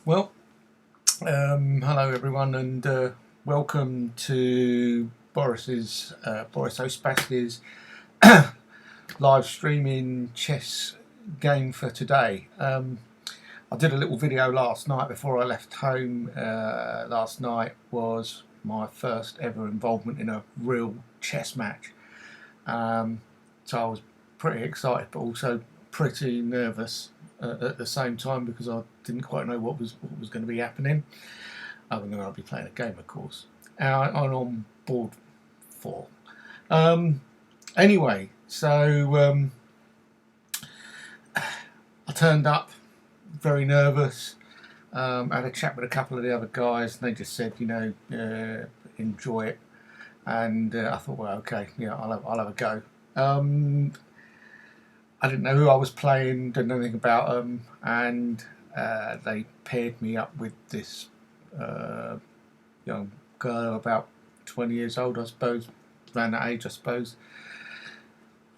Well, hello everyone, and welcome to Boris Ospasky's live streaming chess game for today. I did a little video last night before I left home. Last night was my first ever involvement in a real chess match, so I was pretty excited, but also pretty nervous at the same time because I didn't quite know what was going to be happening. Other than I'll be playing a game, of course. I'm on board 4. Anyway, so I turned up very nervous. Had a chat with a couple of the other guys, and they just said, enjoy it. And I thought, well, okay, yeah, I'll have a go. I didn't know who I was playing, didn't know anything about them, and they paired me up with this young girl, about 20 years old, I suppose, around that age, I suppose.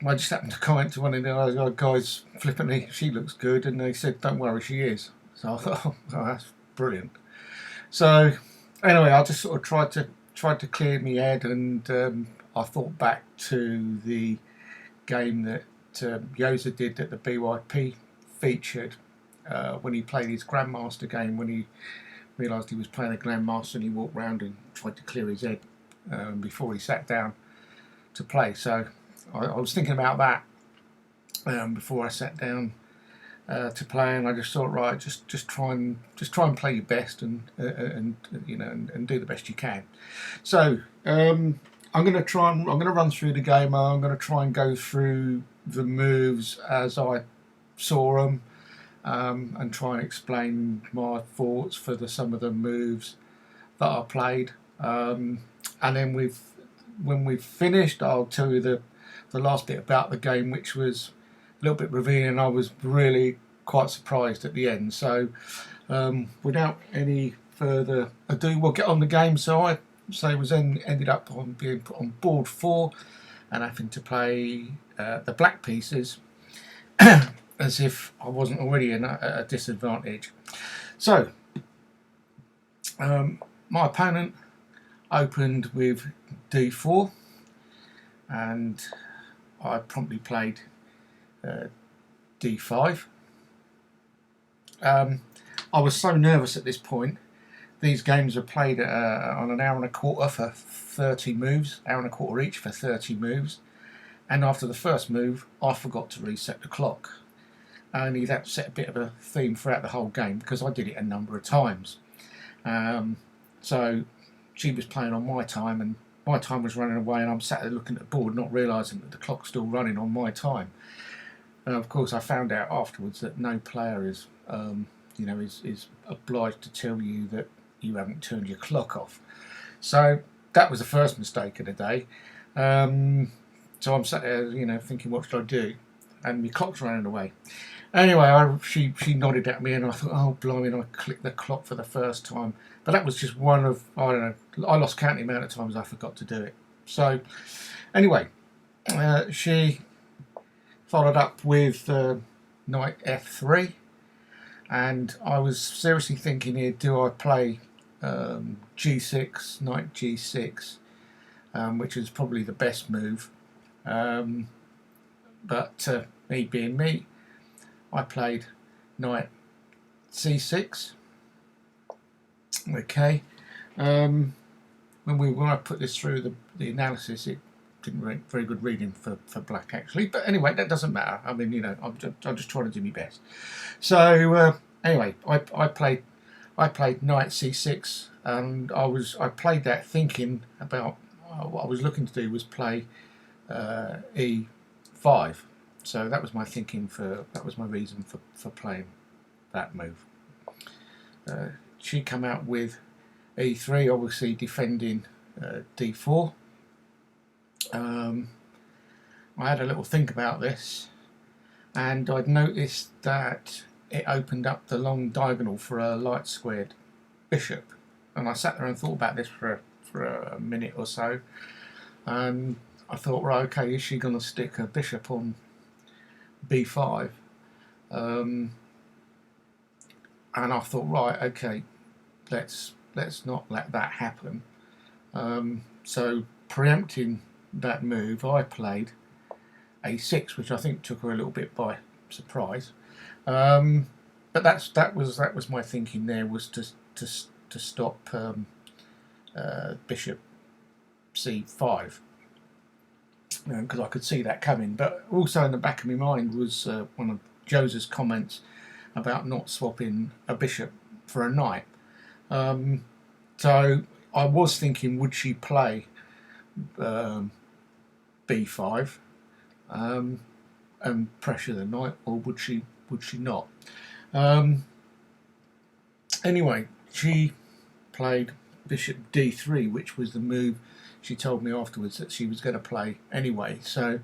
I just happened to comment to one of the other guys flippantly, she looks good, and they said, don't worry, she is. So I thought, oh, that's brilliant. So anyway, I just sort of tried to clear my head, and I thought back to the game that Yoza did that the BYP featured when he played his Grandmaster game, when he realised he was playing a Grandmaster and he walked round and tried to clear his head before he sat down to play. So I was thinking about that before I sat down to play, and I just thought, right, just try and play your best and do the best you can. So I'm going to run through the game. I'm going to try and go through the moves as I saw them, and try and explain my thoughts for some of the moves that I played. And then when we've finished, I'll tell you the last bit about the game, which was a little bit revealing. I was really quite surprised at the end. So without any further ado, we'll get on the game. So I ended up on being put on board 4 and having to play the black pieces as if I wasn't already at a disadvantage. So my opponent opened with d4, and I promptly played d5. I was so nervous at this point. These games are played on an hour and a quarter for 30 moves, hour and a quarter each for 30 moves. And after the first move, I forgot to reset the clock. Only that set a bit of a theme throughout the whole game because I did it a number of times. So she was playing on my time, and my time was running away, and I'm sat there looking at the board, not realising that the clock's still running on my time. And of course, I found out afterwards that no player is obliged to tell you that you haven't turned your clock off. So that was the first mistake of the day. So I'm sat there, thinking, what should I do? And my clock's running away. Anyway, she nodded at me, and I thought, oh blimey, and I clicked the clock for the first time. But that was just one of, I don't know, I lost count the amount of times I forgot to do it. So anyway, she followed up with knight f3, and I was seriously thinking here, do I play g6, knight g6, which is probably the best move, but me being me, I played knight c6. Okay, when I put this through the analysis, it didn't very good reading for black actually, but anyway, that doesn't matter. I mean, I'm just trying to do my best. So anyway, I played knight c6, and I played that thinking about what I was looking to do was play e5. So that was my thinking that was my reason for playing that move. She came out with e3, obviously defending d4. I had a little think about this, and I'd noticed that it opened up the long diagonal for a light squared bishop, and I sat there and thought about this for a minute or so, and I thought, right, okay, is she going to stick a bishop on b5? and I thought, right, okay, let's not let that happen. So preempting that move, I played a6, which I think took her a little bit by surprise. But that was my thinking there, was to stop bishop c5, because I could see that coming. But also in the back of my mind was one of Jose's comments about not swapping a bishop for a knight. So I was thinking, would she play b5 and pressure the knight, or would she not? Anyway, she played bishop d3, which was the move she told me afterwards that she was going to play anyway. So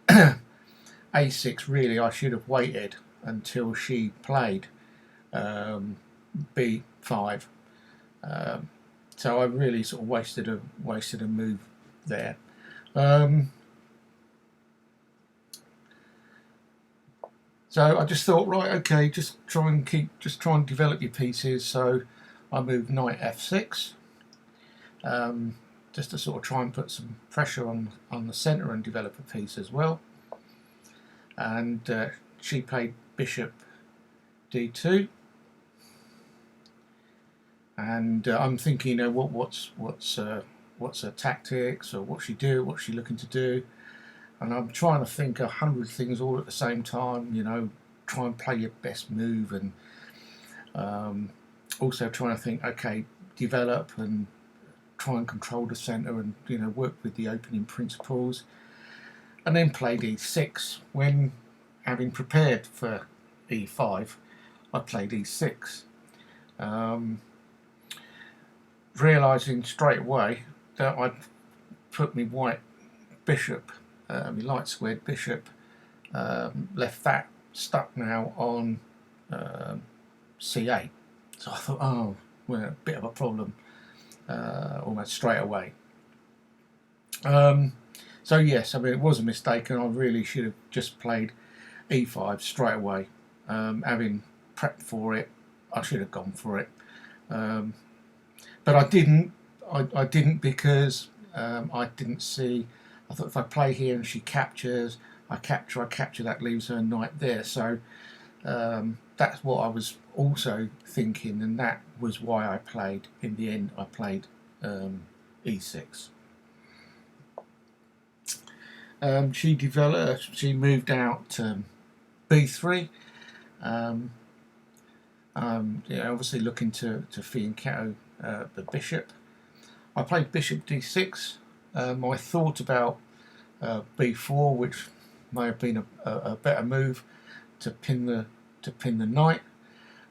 a6, really, I should have waited until she played b5. So I really sort of wasted a move there. So I just thought, right, okay, just try and develop your pieces. So I moved knight f6, just to sort of try and put some pressure on the centre and develop a piece as well. And she played bishop d2, and I'm thinking, what's her tactics, or what's she looking to do? And I'm trying to think 100 things all at the same time, try and play your best move, and also trying to think, okay, develop and try and control the centre, and work with the opening principles. And then play e6. When, having prepared for e5, I played e6, realising straight away that I'd put my white bishop, my light squared bishop, left that stuck now on c8. So I thought, oh, well, a bit of a problem almost straight away. So yes, I mean, it was a mistake, and I really should have just played e5 straight away. Having prepped for it, I should have gone for it, but I didn't. I didn't because I didn't see. I thought if I play here and she captures, I capture, that leaves her knight there. So that's what I was also thinking, and that was why I played, in the end, I played e6. She moved out b3, obviously looking to fianchetto the bishop. I played bishop d6. I thought about b4, which may have been a better move to pin the knight.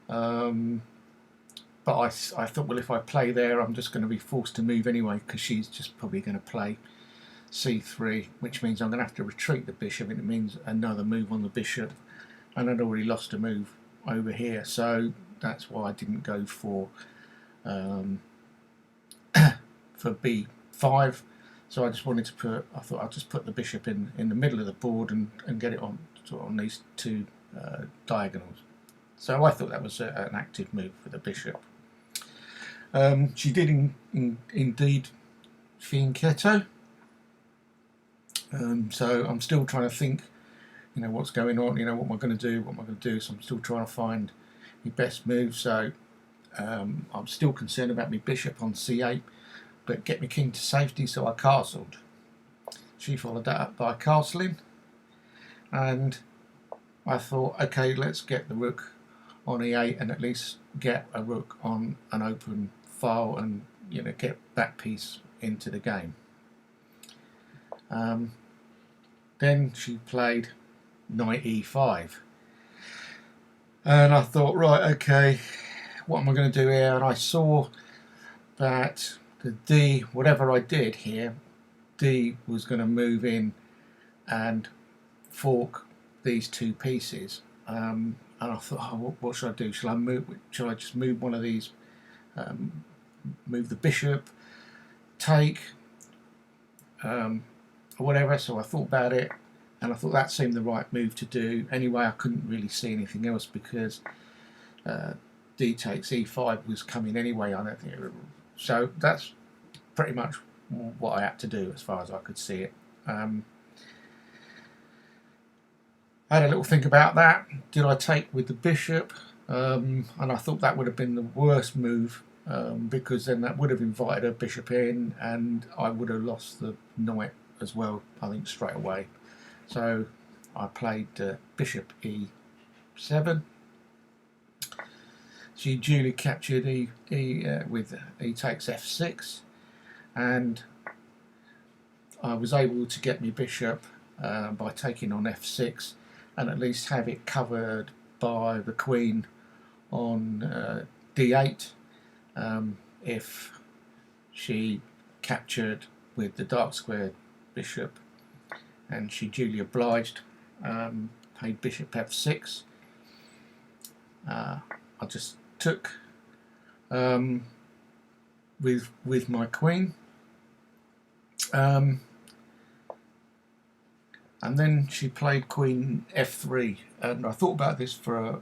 But I thought, well, if I play there, I'm just going to be forced to move anyway, because she's just probably going to play c3, which means I'm going to have to retreat the bishop, and it means another move on the bishop, and I'd already lost a move over here. So that's why I didn't go for b5. So I just wanted to I thought I'd just put the bishop in the middle of the board and get it on these two diagonals. So I thought that was an active move for the bishop. She did indeed fianchetto. So I'm still trying to think, what's going on, what am I going to do, so I'm still trying to find the best move. So I'm still concerned about my bishop on c8, but get my king to safety, so I castled. She followed that up by castling, and I thought, okay, let's get the rook on e8 and at least get a rook on an open file, and get that piece into the game. Then she played knight e5, and I thought, right, okay, what am I going to do here? And I saw that the d, whatever I did here, d was going to move in and fork these two pieces. And I thought, oh, what should I do? Shall I just move one of these, move the bishop, take, or whatever? So I thought about it, and I thought that seemed the right move to do. Anyway, I couldn't really see anything else, because d takes e5 was coming anyway. I don't think so. That's pretty much what I had to do as far as I could see it. I had a little think about that. Did I take with the bishop? And I thought that would have been the worst move, because then that would have invited a bishop in and I would have lost the knight as well, I think, straight away. So I played bishop e7. She duly captured with e takes f6, and I was able to get my bishop by taking on f6 and at least have it covered by the queen on d8 if she captured with the dark squared bishop, and she duly obliged. Played bishop f6. I just took with my queen, and then she played queen f3, and I thought about this for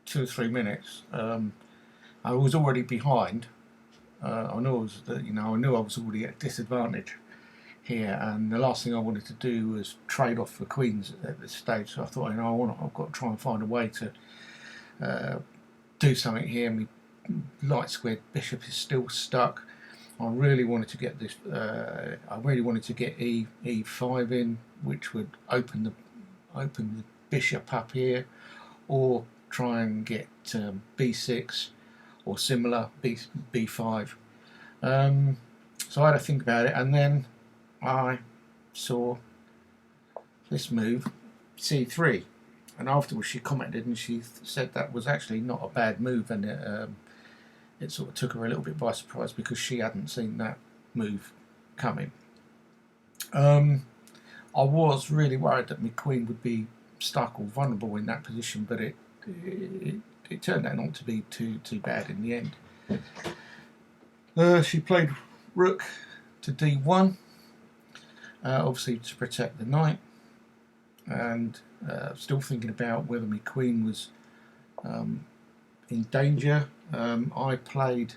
2 or 3 minutes. I was already behind. I knew I was already at disadvantage here, and the last thing I wanted to do was trade off the queens at this stage. So I thought, I've got to try and find a way to do something here. My light squared bishop is still stuck. I really wanted to get this. I really wanted to get e5 in, which would open the bishop up here, or try and get b6 or similar, b5. So I had to think about it, and then I saw this move, c3, and afterwards she commented and she said that was actually not a bad move, and it sort of took her a little bit by surprise because she hadn't seen that move coming. I was really worried that my queen would be stuck or vulnerable in that position, but it turned out not to be too bad in the end. She played rook to d1, obviously to protect the knight, and still thinking about whether my queen was in danger. I played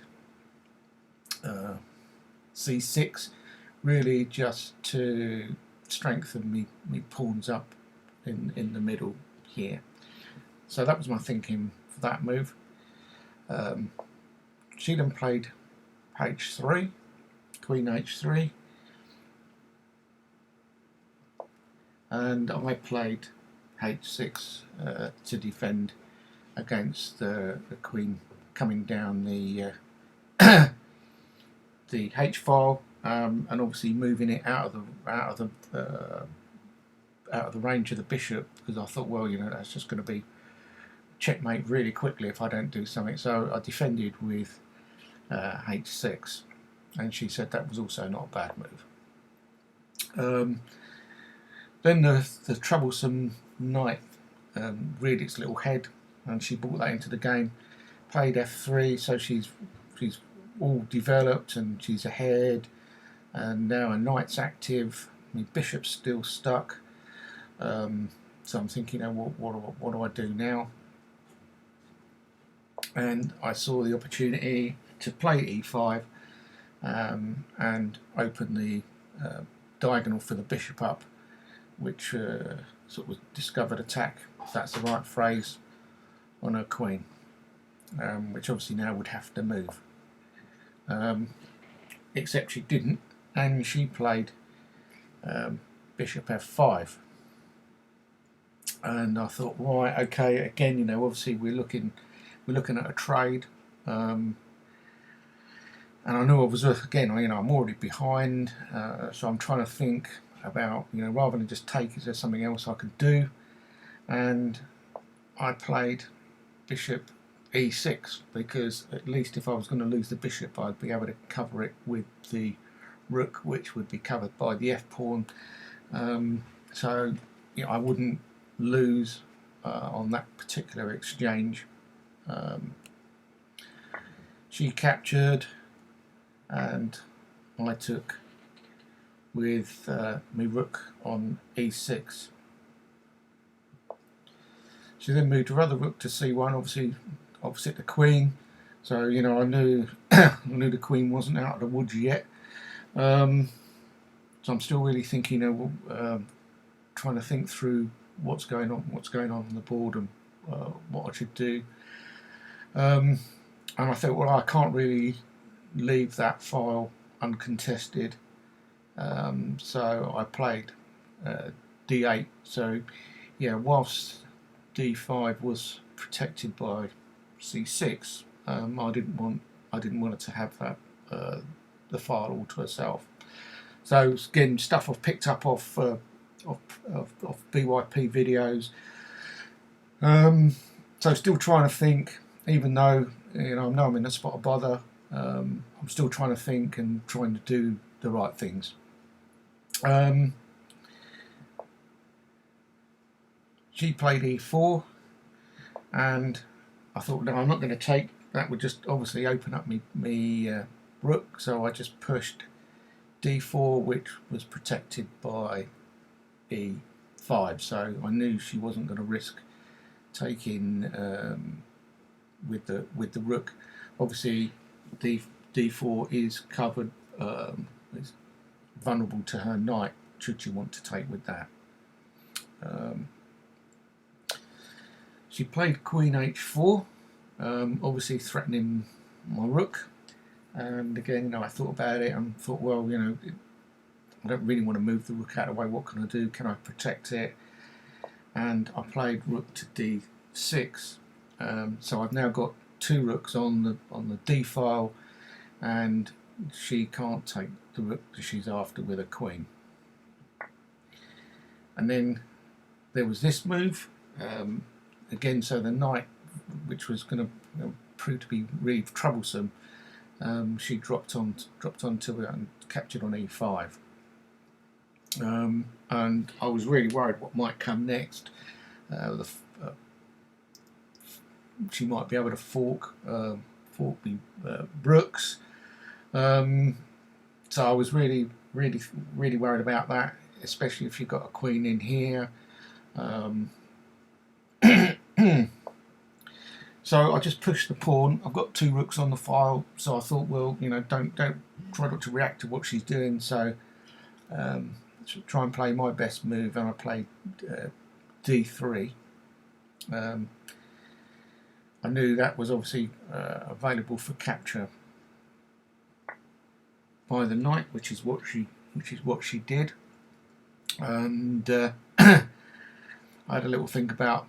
c6, really just to strengthen me pawns up in the middle here. So that was my thinking for that move. She then played h3, queen h3, and I played h6 to defend against the queen coming down the the h file, and obviously moving it out of the range of the bishop, because I thought, well, that's just going to be checkmate really quickly if I don't do something. So I defended with h6, and she said that was also not a bad move. Then the troublesome knight reared its little head, and she brought that into the game. Played f3, so she's all developed and she's ahead, and now her knight's active. My bishop's still stuck, so I'm thinking, what do I do now? And I saw the opportunity to play e5 and open the diagonal for the bishop up, which sort of discovered attack, if that's the right phrase, on her queen, which obviously now would have to move. Except she didn't, and she played bishop f5. And I thought, right, okay, again, obviously we're looking at a trade, and I knew I was, again, I'm already behind, so I'm trying to think about, rather than just take, is there something else I could do? And I played bishop e6, because at least if I was going to lose the bishop, I'd be able to cover it with the rook, which would be covered by the f pawn, so I wouldn't lose on that particular exchange. She captured, and I took with my rook on e6. She then moved her other rook to c1. Obviously opposite the queen. So you know, I knew I knew the queen wasn't out of the woods yet. So I'm still really thinking of trying to think through what's going on the board, and what I should do. And I thought, well, I can't really leave that file uncontested. So I played d8. So yeah, whilst d5 was protected by c6, I didn't want her to have that the file all to herself. So again, stuff I've picked up off BYP videos. So still trying to think, even though you know I know I'm in a spot of bother. I'm still trying to think and trying to do the right things. She played e4, and I thought, no, I'm not going to take that. Would just obviously open up me rook, so I just pushed d4, which was protected by e5. So I knew she wasn't going to risk taking with the rook. Obviously, d4 is covered, is vulnerable to her knight should you want to take with that. She played queen h4, obviously threatening my rook. And again, you know, I thought about it and thought, well, you know, I don't really want to move the rook out of the way. What can I do? Can I protect it? And I played rook to d6. So I've now got two rooks on the d file, and she can't take the rook that she's after with a queen. And then there was this move again. So the knight, which was going to prove to be really troublesome, she dropped onto it and captured on e5. And I was really worried what might come next. She might be able to fork me rooks. So I was really worried about that, especially if you've got a queen in here. So I just pushed the pawn. I've got two rooks on the file, so I thought, well, you know, don't try not to react to what she's doing. So try and play my best move, and I played d3. I knew that was obviously available for capture by the knight, which is what she did. And I had a little think about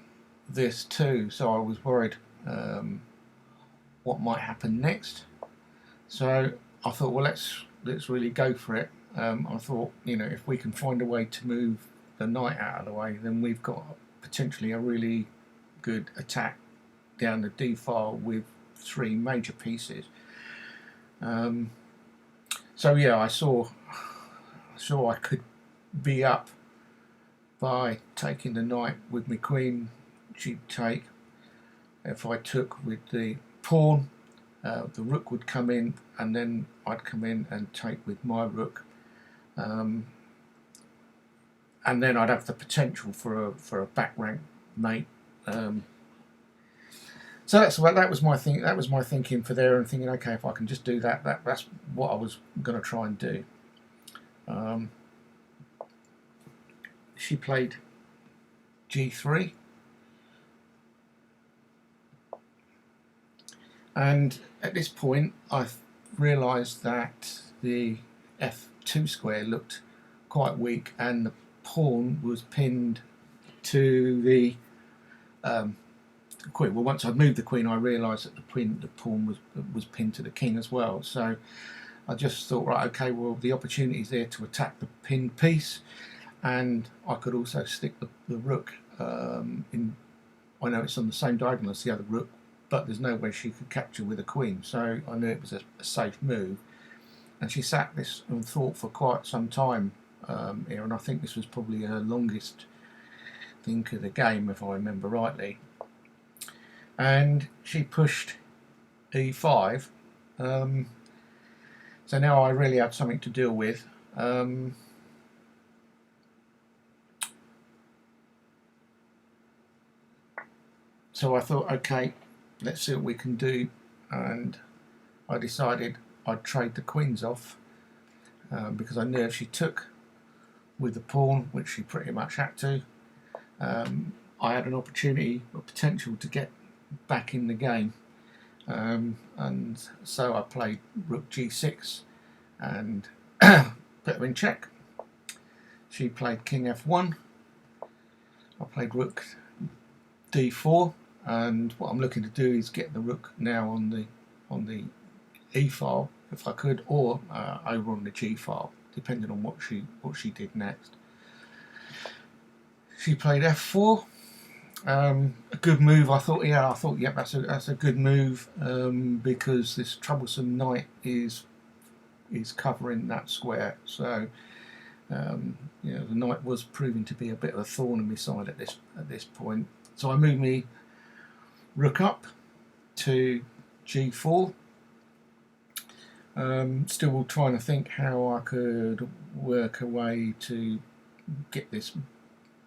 this too, so I was worried what might happen next. So I thought, well, let's really go for it. I thought, you know, if we can find a way to move the knight out of the way, then we've got potentially a really good attack down the d file with three major pieces. So yeah, I saw I could be up by taking the knight with my queen. She'd take. If I took with the pawn, the rook would come in, and then I'd come in and take with my rook, and then I'd have the potential for a back rank mate. So that was my thing. That was my thinking for there, and thinking, okay, if I can just do that, that's what I was going to try and do. She played g3. And at this point, I realised that the f2 square looked quite weak, and the pawn was pinned to the queen. Well, once I'd moved the queen, I realised that the pawn was pinned to the king as well. So I just thought, right, okay, well, the opportunity's there to attack the pinned piece, and I could also stick the rook in. I know it's on the same diagonal as the other rook, but there's no way she could capture with a queen, so I knew it was a safe move. And she sat this and thought for quite some time here, and I think this was probably her longest think of the game, if I remember rightly. And she pushed e5, so now I really had something to deal with. So I thought, okay, let's see what we can do. And I decided I'd trade the queens off, because I knew if she took with the pawn, which she pretty much had to, I had an opportunity or potential to get back in the game. And so I played rook g6 and put her in check. She played king f1. I played rook d4, and what I'm looking to do is get the rook now on the e file if I could, or over on the g file, depending on what she did next. She played f4. A good move, I thought. Yeah, that's a good move, because this troublesome knight is covering that square. So you know, the knight was proving to be a bit of a thorn in my side at this point. So I moved me rook up to g4. Still trying to think how I could work a way to get this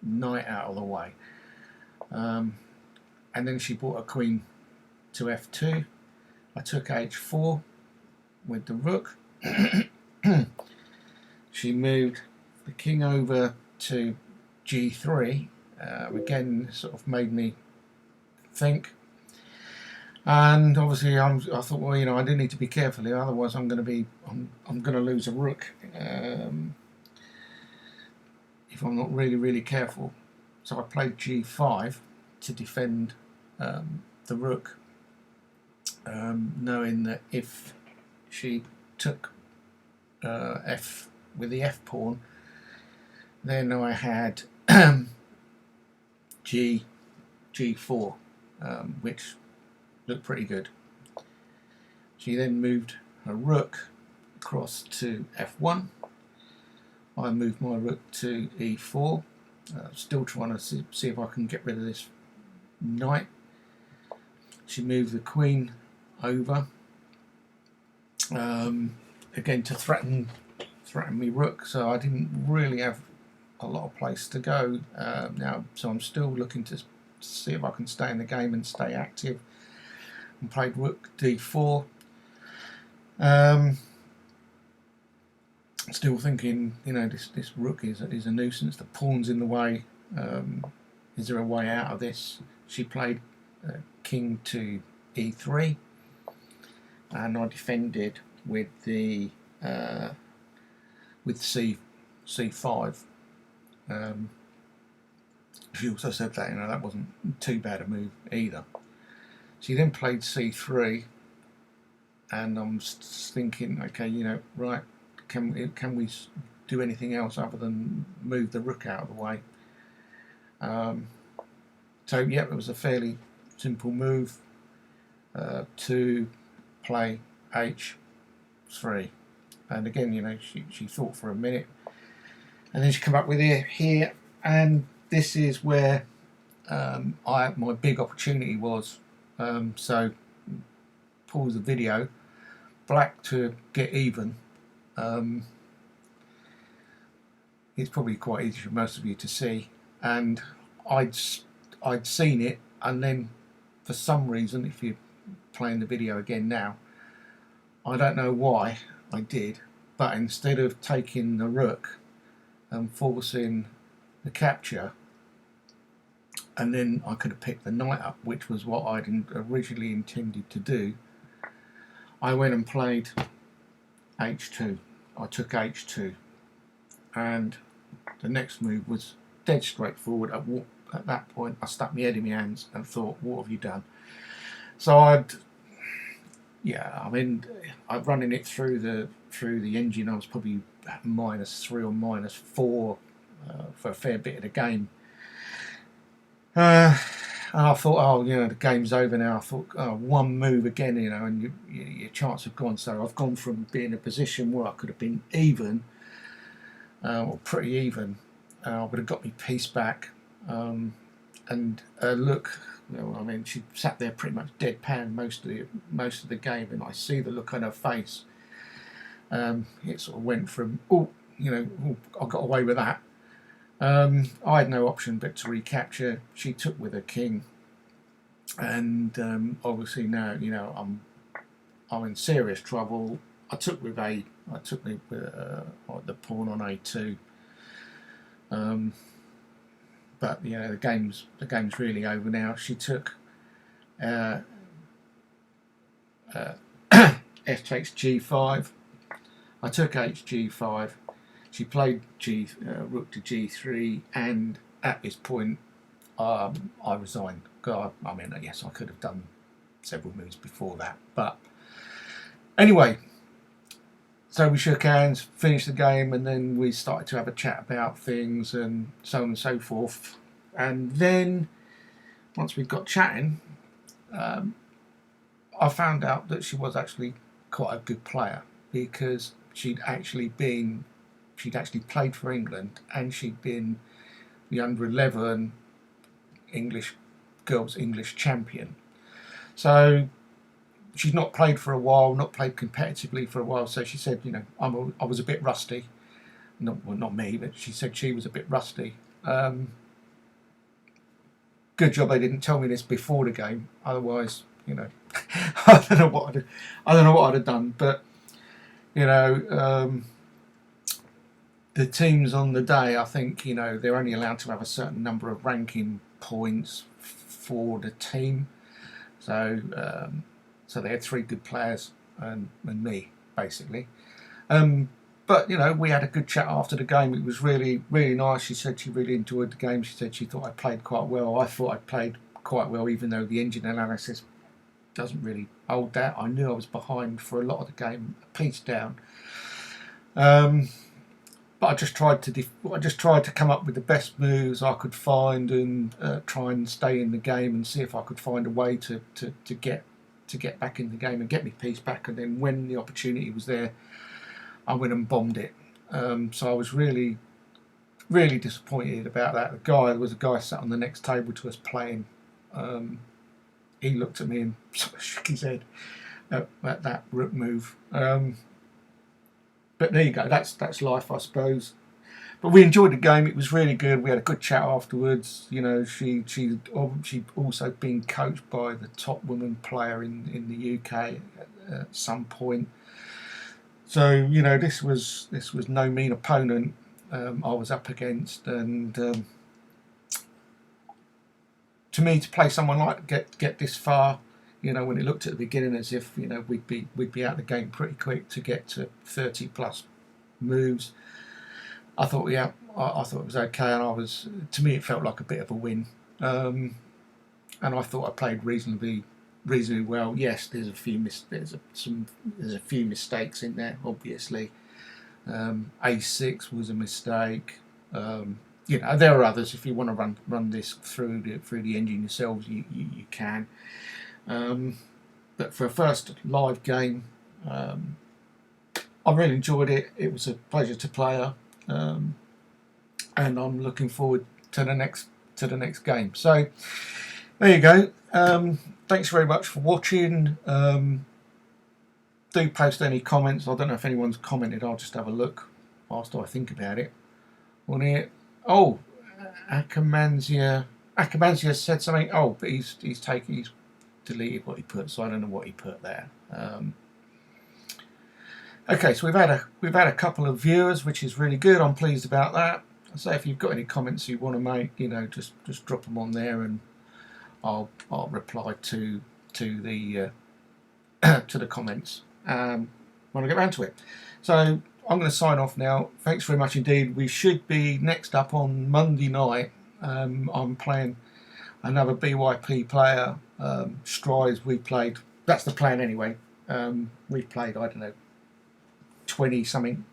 knight out of the way. And then she brought a queen to f2. I took h4 with the rook. She moved the king over to g3. Again, sort of made me think. And obviously, I thought, well, you know, I do need to be careful here, otherwise I'm going to lose a rook if I'm not really careful. So I played g5 to defend the rook, knowing that if she took f with the f pawn, then I had g4, which looked pretty good. She then moved her rook across to f1. I moved my rook to e4. Still trying to see if I can get rid of this knight. She moved the queen over, again to threaten me rook. So I didn't really have a lot of place to go now. So I'm still looking to see if I can stay in the game and stay active. And played rook d4. Still thinking, you know, this rook is a nuisance. The pawn's in the way. Is there a way out of this? She played king to e3, and I defended with the with c5. She also said that, you know, that wasn't too bad a move either. She then played c3, and I'm thinking, okay, you know, right, can we do anything else other than move the rook out of the way? So yeah, it was a fairly simple move to play h3, and again, you know, she thought for a minute, and then she come up with here, and this is where my big opportunity was. So pause the video. Black to get even. It's probably quite easy for most of you to see, and I'd seen it, and then for some reason, if you're playing the video again now, I don't know why I did, but instead of taking the rook and forcing the capture, and then I could have picked the knight up, which was what I'd originally intended to do, I went and played h2. I took h2, and the next move was dead straightforward. At that point, I stuck my head in my hands and thought, what have you done? So I'm running it through the engine. I was probably -3 or -4 for a fair bit of the game. And I thought, oh, you know, the game's over now. I thought, oh, one move again, you know, and your chance have gone. So I've gone from being in a position where I could have been even, or pretty even. I would have got my piece back. And look, you know, I mean, she sat there pretty much deadpan most of the game, and I see the look on her face. It sort of went from, oh, you know, I got away with that. I had no option but to recapture. She took with her king, and obviously now, you know, I'm in serious trouble. I took me with the pawn on A2, but you know, the game's really over now. She took F takes G5. I took HG5. She played Rook to G3, and at this point, I resigned. God, I mean, yes, I could have done several moves before that, but anyway. So we shook hands, finished the game, and then we started to have a chat about things and so on and so forth. And then, once we got chatting, I found out that she was actually quite a good player, because she'd actually played for England, and she'd been the under-11 girls English champion. So she'd not played for a while, not played competitively for a while. So she said, you know, I was a bit rusty. Not me, but she said she was a bit rusty. Good job they didn't tell me this before the game. Otherwise, you know, I don't know what I'd have done. But you know, the teams on the day, I think, you know, they're only allowed to have a certain number of ranking points for the team. So so they had 3 good players and me, basically. But, you know, we had a good chat after the game. It was really, really nice. She said she really enjoyed the game. She said she thought I played quite well. I thought I played quite well, even though the engine analysis doesn't really hold that. I knew I was behind for a lot of the game, a piece down. But I just tried to come up with the best moves I could find, and try and stay in the game and see if I could find a way to get back in the game and get my piece back. And then when the opportunity was there, I went and bombed it. So I was really, really disappointed about that. There was a guy sat on the next table to us playing. He looked at me and sort of shook his head at that rook move. But there you go. That's life, I suppose. But we enjoyed the game. It was really good. We had a good chat afterwards. You know, she also been coached by the top woman player in the UK at some point. So you know, this was no mean opponent I was up against, and to me, to play someone like get this far, you know, when it looked at the beginning as if, you know, we'd be out of the game pretty quick to get to 30 plus moves. I thought, yeah, I thought it was okay, and to me, it felt like a bit of a win, and I thought I played reasonably well. Yes, there's a few mistakes in there, obviously. A6 was a mistake. You know, there are others. If you want to run this through the engine yourselves, you can. But for a first live game, I really enjoyed it. It was a pleasure to play her, and I'm looking forward to the next game. So there you go. Thanks very much for watching. Do post any comments. I don't know if anyone's commented. I'll just have a look whilst I think about it on it. Oh, Akamanzia said something. Oh, but he's deleted what he put, so I don't know what he put there. Okay, so we've had a couple of viewers, which is really good. I'm pleased about that. So if you've got any comments you want to make, you know, just drop them on there, and I'll reply to the to the comments when I get around to it. So I'm going to sign off now. Thanks very much indeed. We should be next up on Monday night. I'm playing another BYP player. Strides, we played. That's the plan anyway. We've played, I don't know, 20 something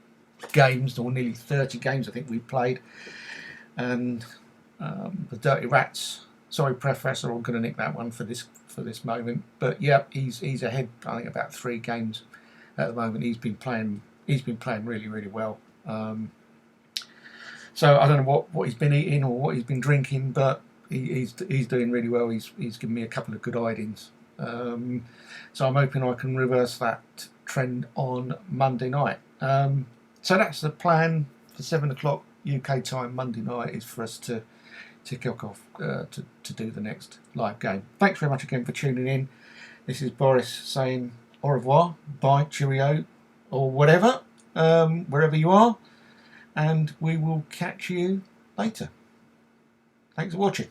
games, or nearly 30 games I think we played. And the Dirty Rats. Sorry, Professor, I'm going to nick that one for this moment. But yeah, he's ahead. I think about 3 games at the moment. He's been playing really, really well. So I don't know what he's been eating or what he's been drinking, but he's doing really well. He's given me a couple of good idings. So I'm hoping I can reverse that trend on Monday night. So that's the plan for 7 o'clock UK time Monday night, is for us to to kick off to do the next live game. Thanks very much again for tuning in. This is Boris saying au revoir, bye, cheerio, or whatever, wherever you are, and we will catch you later. Thanks for watching.